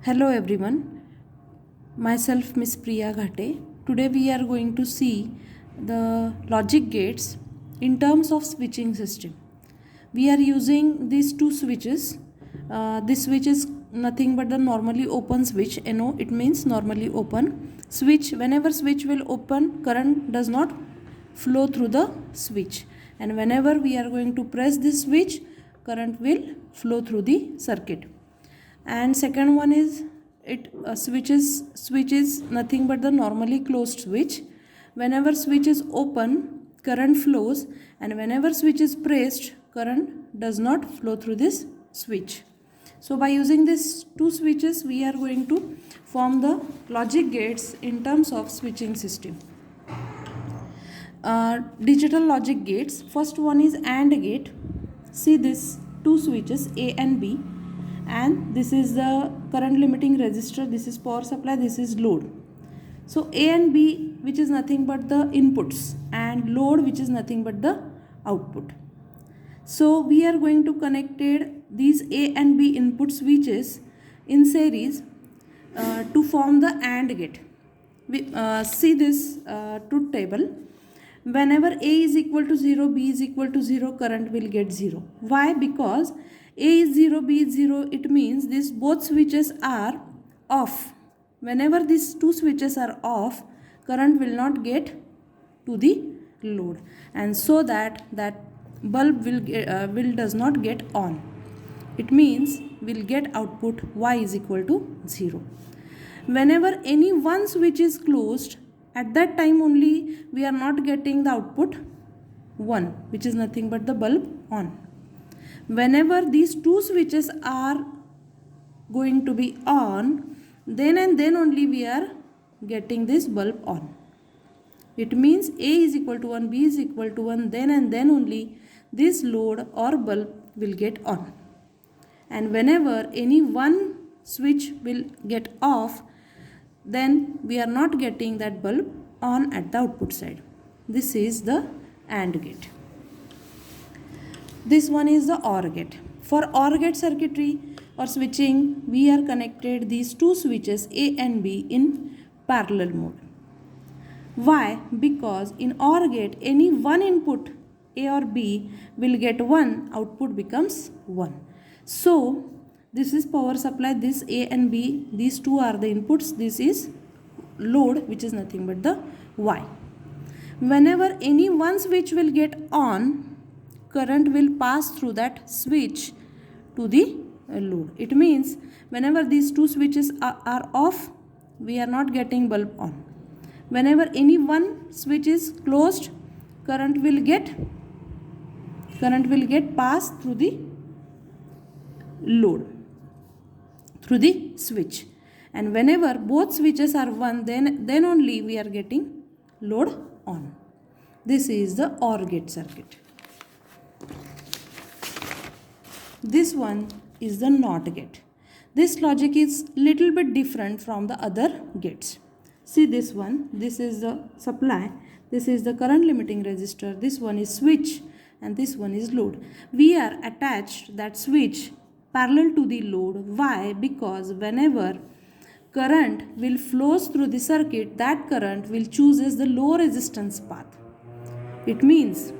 Hello everyone, myself Miss Priya Ghate. Today we are going to see the logic gates in terms of switching system. We are using these two switches. This switch is nothing but the normally open switch. NO, it means normally open switch. Whenever switch will open, current does not flow through the switch, and whenever we are going to press this switch, current will flow through the circuit. And second one is switch is nothing but the normally closed switch. Whenever switch is open, current flows, and whenever switch is pressed, current does not flow through this switch. So by using these two switches, we are going to form the logic gates in terms of switching system. Digital logic gates. First one is AND gate. See this two switches A and B, and this is the current limiting resistor, this is power supply, this is load. So A and B, which is nothing but the inputs, and load, which is nothing but the output. So we are going to connect these A and B input switches in series to form the AND gate. See this truth table. Whenever A is equal to 0, B is equal to 0, current will get 0. Why? Because A is 0, B is 0, it means these both switches are off. Whenever these two switches are off, current will not get to the load, and so that bulb will does not get on. It means we'll get output Y is equal to 0. Whenever any one switch is closed, at that time only we are not getting the output 1, which is nothing but the bulb on. Whenever these two switches are going to be on, then and then only we are getting this bulb on. It means A is equal to 1, B is equal to 1, then and then only this load or bulb will get on. And whenever any one switch will get off, then we are not getting that bulb on at the output side. This is the AND gate. This one is the OR gate. For OR gate circuitry or switching, we are connected these two switches A and B in parallel mode. Why? Because in OR gate, any one input A or B will get 1, output becomes 1. So this is power supply, this A and B, these two are the inputs, this is load, which is nothing but the Y. Whenever any one switch will get on, current will pass through that switch to the load. It means whenever these two switches are off, we are not getting bulb on. Whenever any one switch is closed, current will get passed through the load, through the switch. And whenever both switches are on, then only we are getting load on. This is the OR gate circuit. This one is the NOT gate. This logic is little bit different from the other gates. See this one, this is the supply, this is the current limiting resistor, this one is switch, and this one is load. We are attached that switch parallel to the load. Why? Because whenever current will flows through the circuit, that current will chooses the low resistance path. It means,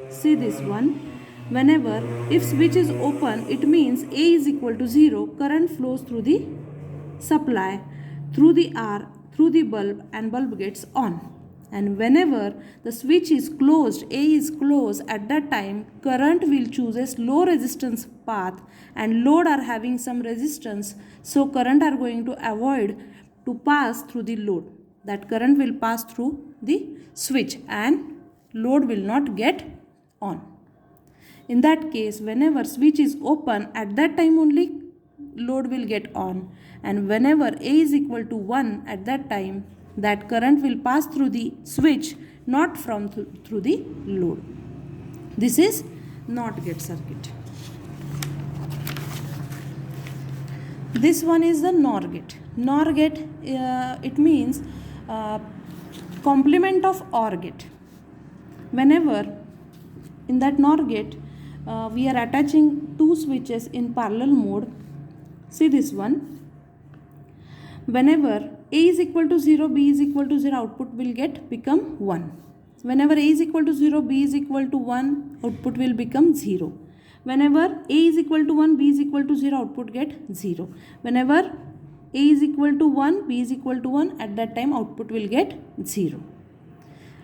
see this one, whenever if switch is open, it means A is equal to 0, current flows through the supply, through the R, through the bulb, and bulb gets on. And whenever the switch is closed, A is closed, at that time current will chooses low resistance path, and load are having some resistance, so current are going to avoid to pass through the load. That current will pass through the switch and load will not get on. In that case, whenever switch is open, at that time only load will get on, and whenever A is equal to 1, at that time that current will pass through the switch, not from through the load. This is NOT gate circuit. This one is the NOR gate. NOR gate, it means complement of OR gate. Whenever in that NOR gate, we are attaching two switches in parallel mode. See this one. whenever A is equal to 0, B is equal to 0, output will become 1. Whenever A is equal to 0, B is equal to 1, output will become 0. Whenever A is equal to 1, B is equal to 0, output get 0. Whenever A is equal to 1, B is equal to 1, at that time output will get 0.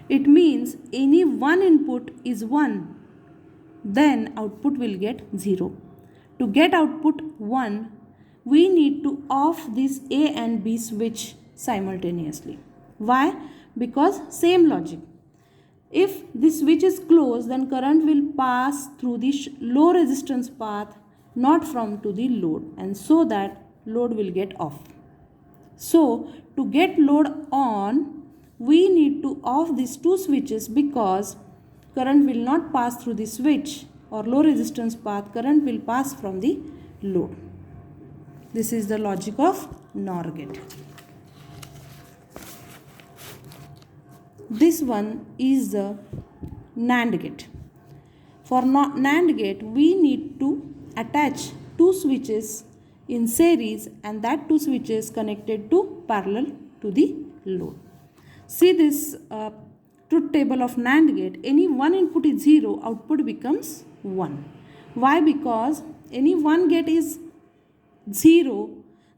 It means any one input is 1, then output will get 0. To get output 1, we need to off this A and B switch simultaneously. Why? Because same logic. If this switch is closed, then current will pass through the low resistance path, not from to the load, and so that load will get off. So to get load on, we need to off these two switches, because current will not pass through the switch or low resistance path, current will pass from the load. This is the logic of NOR gate. This one is the NAND gate. For NAND gate, we need to attach two switches in series, and that two switches connected to parallel to the load. See this truth table of NAND gate. Any one input is 0, output becomes 1. Why? Because any one gate is 0,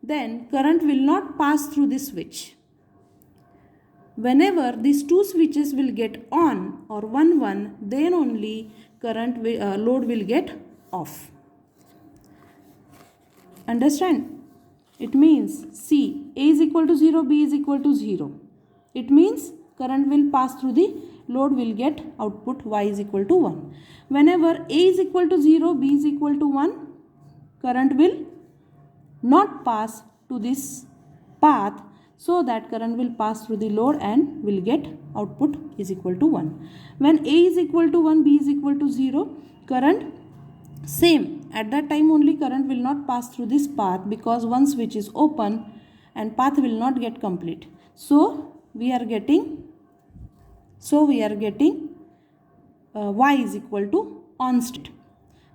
then current will not pass through this switch. Whenever these two switches will get on or 1 1, then only load will get off. Understand? It means C, A is equal to 0, B is equal to 0. It means current will pass through the load, will get output Y is equal to 1. Whenever A is equal to 0, B is equal to 1, current will not pass to this path, so that current will pass through the load and will get output is equal to 1. When A is equal to 1, B is equal to 0, current same. At that time only current will not pass through this path, because one switch is open and path will not get complete. So we are getting Y is equal to on state.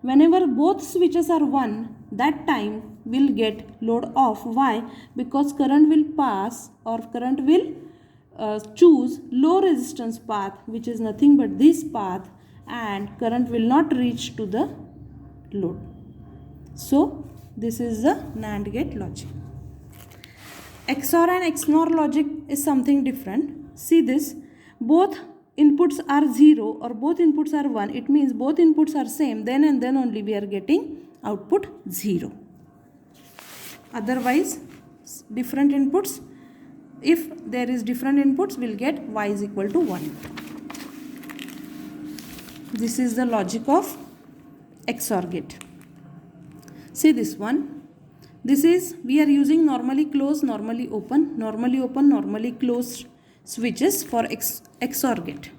Whenever both switches are 1, that time will get load off. Why? Because current will pass, or current will choose low resistance path, which is nothing but this path, and current will not reach to the load. So this is the NAND gate logic. XOR and XNOR logic is something different. See this, both inputs are 0 or both inputs are 1. It means both inputs are same, then and then only we are getting output 0. Otherwise different inputs, if there is different inputs, we'll get Y is equal to 1. This is the logic of XOR gate. See this one. This is, we are using normally closed, normally open, normally closed switches for XOR gate.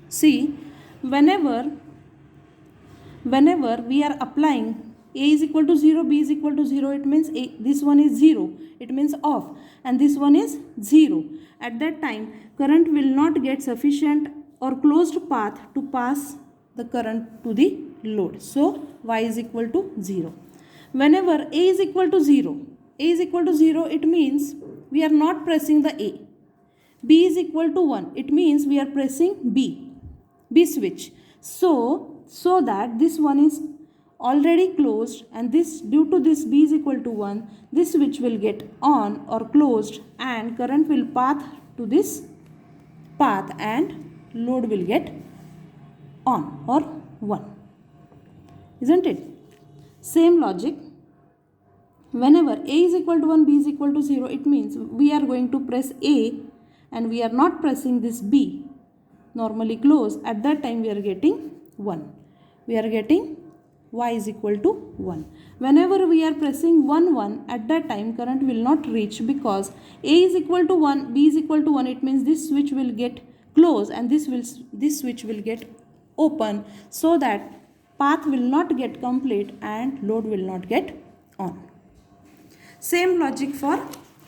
See, whenever we are applying A is equal to 0, B is equal to 0, it means this one is 0, it means off, and this one is 0. At that time, current will not get sufficient or closed path to pass the current to the load. So Y is equal to 0. Whenever A is equal to 0, it means we are not pressing the A. B is equal to 1, it means we are pressing B switch. So that this one is already closed, and this, due to this B is equal to 1, this switch will get on or closed, and current will path to this path and load will get on or 1. Isn't it? Same logic. Whenever A is equal to 1, B is equal to 0, it means we are going to press A and we are not pressing this B, normally closed. At that time we are getting 1. We are getting Y is equal to 1. Whenever we are pressing 1 1, at that time current will not reach, because A is equal to 1, B is equal to 1, it means this switch will get closed and this switch will get open, so that path will not get complete and load will not get on. Same logic for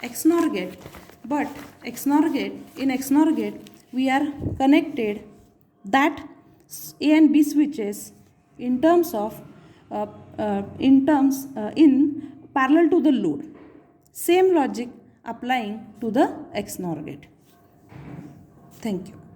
XNOR gate, but in XNOR gate we are connected that A and B switches in parallel to the load. Same logic applying to the XNOR gate. Thank you.